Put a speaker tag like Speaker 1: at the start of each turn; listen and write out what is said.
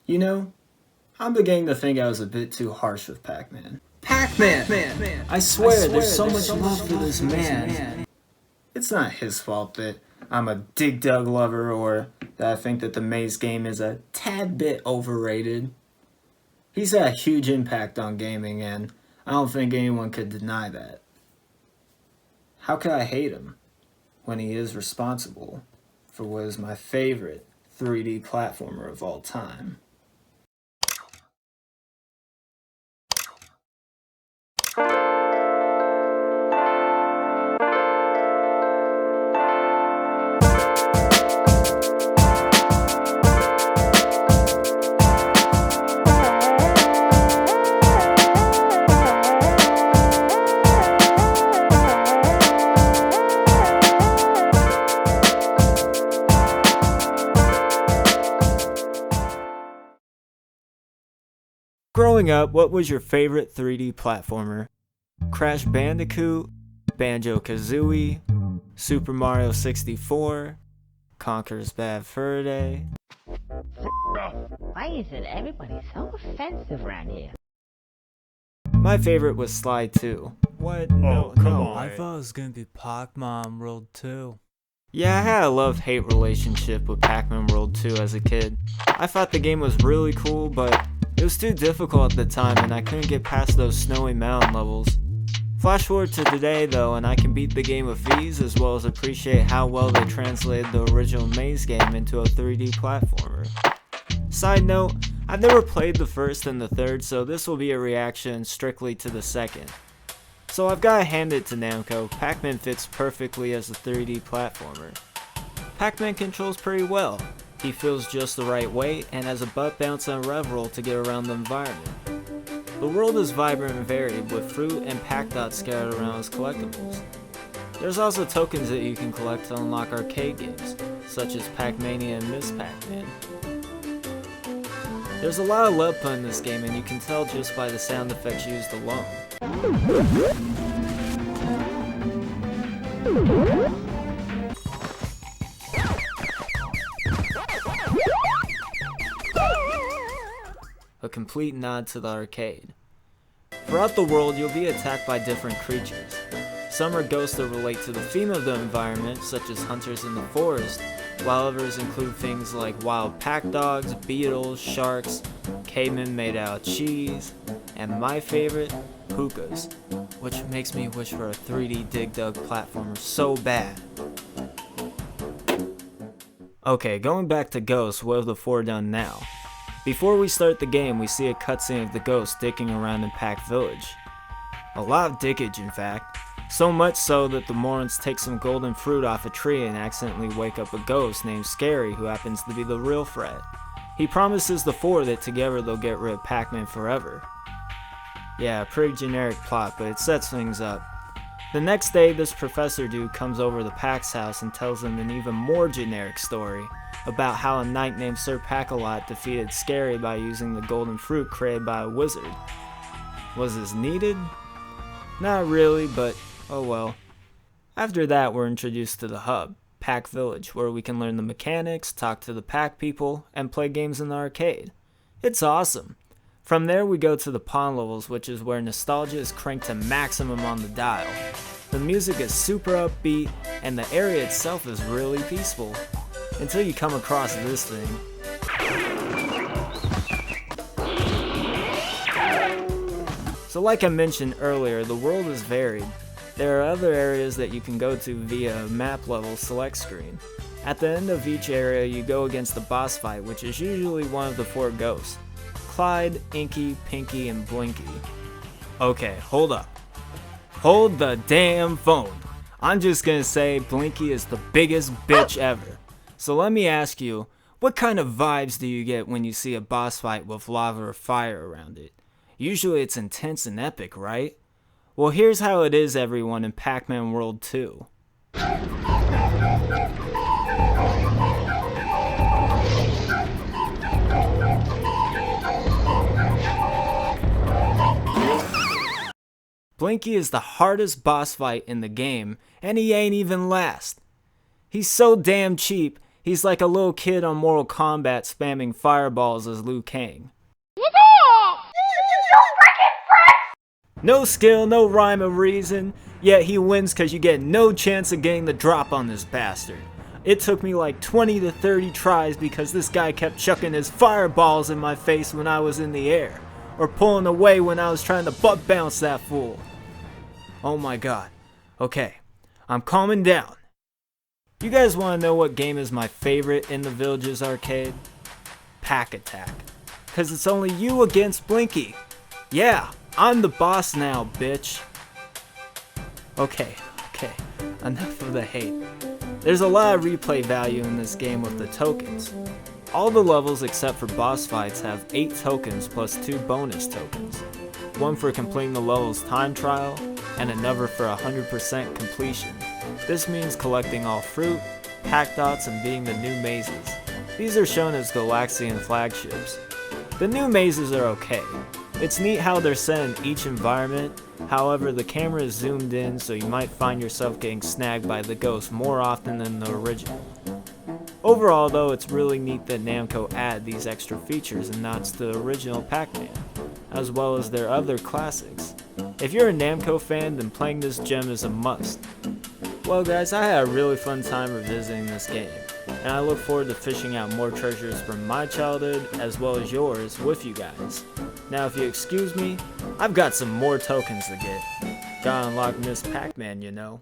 Speaker 1: You know, I'm beginning to think I was a bit too harsh with Pac-Man. Pac-Man! I swear, there's so much love for this man. It's not his fault that I'm a Dig Dug lover or that I think that the maze game is a tad bit overrated. He's had a huge impact on gaming, and I don't think anyone could deny that. How could I hate him when he is responsible for what is my favorite 3D platformer of all time? Growing up, what was your favorite 3D platformer? Crash Bandicoot, Banjo-Kazooie, Super Mario 64, Conker's Bad Fur Day?
Speaker 2: Why is it everybody so offensive around here?
Speaker 1: My favorite was Slide 2. What? No,
Speaker 3: come
Speaker 1: no
Speaker 3: on.
Speaker 1: way.
Speaker 3: I thought it was gonna be Pac-Man World 2.
Speaker 1: Yeah, I had a love-hate relationship with Pac-Man World 2 as a kid. I thought the game was really cool, but it was too difficult at the time and I couldn't get past those snowy mountain levels. Flash forward to today though, and I can beat the game with ease as well as appreciate how well they translated the original maze game into a 3D platformer. Side note, I've never played the first and the third, so this will be a reaction strictly to the second. So I've gotta hand it to Namco, Pac-Man fits perfectly as a 3D platformer. Pac-Man controls pretty well. He feels just the right weight and has a butt bounce and rev roll to get around the environment. The world is vibrant and varied, with fruit and pack dots scattered around as collectibles. There's also tokens that you can collect to unlock arcade games, such as Pac-Mania and Miss Pac-Man. There's a lot of love put in this game, and you can tell just by the sound effects used alone. A complete nod to the arcade. Throughout the world, you'll be attacked by different creatures. Some are ghosts that relate to the theme of the environment, such as hunters in the forest, while others include things like wild pack dogs, beetles, sharks, cavemen made out of cheese, and my favorite, hookahs, which makes me wish for a 3D Dig Dug platformer so bad. Okay, going back to ghosts, what have the four done now? Before we start the game, we see a cutscene of the ghosts dicking around in Pac Village. A lot of dickage, in fact. So much so that the morons take some golden fruit off a tree and accidentally wake up a ghost named Scary, who happens to be the real threat. He promises the four that together they'll get rid of Pac-Man forever. Yeah, pretty generic plot, but it sets things up. The next day, this professor dude comes over to Pac's house and tells them an even more generic story about how a knight named Sir Pac-a-Lot defeated Scary by using the golden fruit created by a wizard. Was this needed? Not really, but oh well. After that, we're introduced to the hub, Pac Village, where we can learn the mechanics, talk to the Pac people, and play games in the arcade. It's awesome. From there we go to the pawn levels, which is where nostalgia is cranked to maximum on the dial. The music is super upbeat, and the area itself is really peaceful. Until you come across this thing. So like I mentioned earlier, the world is varied. There are other areas that you can go to via a map level select screen. At the end of each area you go against the boss fight, which is usually one of the four ghosts. Clyde, Inky, Pinky, and Blinky. Okay, hold up. Hold the damn phone. I'm just gonna say Blinky is the biggest bitch ever. So let me ask you, what kind of vibes do you get when you see a boss fight with lava or fire around it? Usually it's intense and epic, right? Well, here's how it is, everyone, in Pac-Man World 2. Blinky is the hardest boss fight in the game, and he ain't even last. He's so damn cheap, He's like a little kid on Mortal Kombat spamming fireballs as Liu Kang. No skill, no rhyme or reason, yet he wins cause you get no chance of getting the drop on this bastard. It took me like 20 to 30 tries because this guy kept chucking his fireballs in my face when I was in the air, or pulling away when I was trying to butt bounce that fool. Oh my god. Okay, I'm calming down. You guys want to know what game is my favorite in the Villages arcade? Pack Attack. Cause it's only you against Blinky. Yeah, I'm the boss now, bitch. Okay, enough of the hate. There's a lot of replay value in this game with the tokens. All the levels except for boss fights have 8 tokens plus 2 bonus tokens. One for completing the level's time trial, and another for 100% completion. This means collecting all fruit, pack dots, and beating the new mazes. These are shown as Galaxian flagships. The new mazes are okay. It's neat how they're set in each environment, however the camera is zoomed in so you might find yourself getting snagged by the ghost more often than the original. Overall though, it's really neat that Namco add these extra features and nods to the original Pac-Man, as well as their other classics. If you're a Namco fan, then playing this gem is a must. Well guys, I had a really fun time revisiting this game, and I look forward to fishing out more treasures from my childhood as well as yours with you guys. Now if you excuse me, I've got some more tokens to get. Gotta unlock Miss Pac-Man, you know.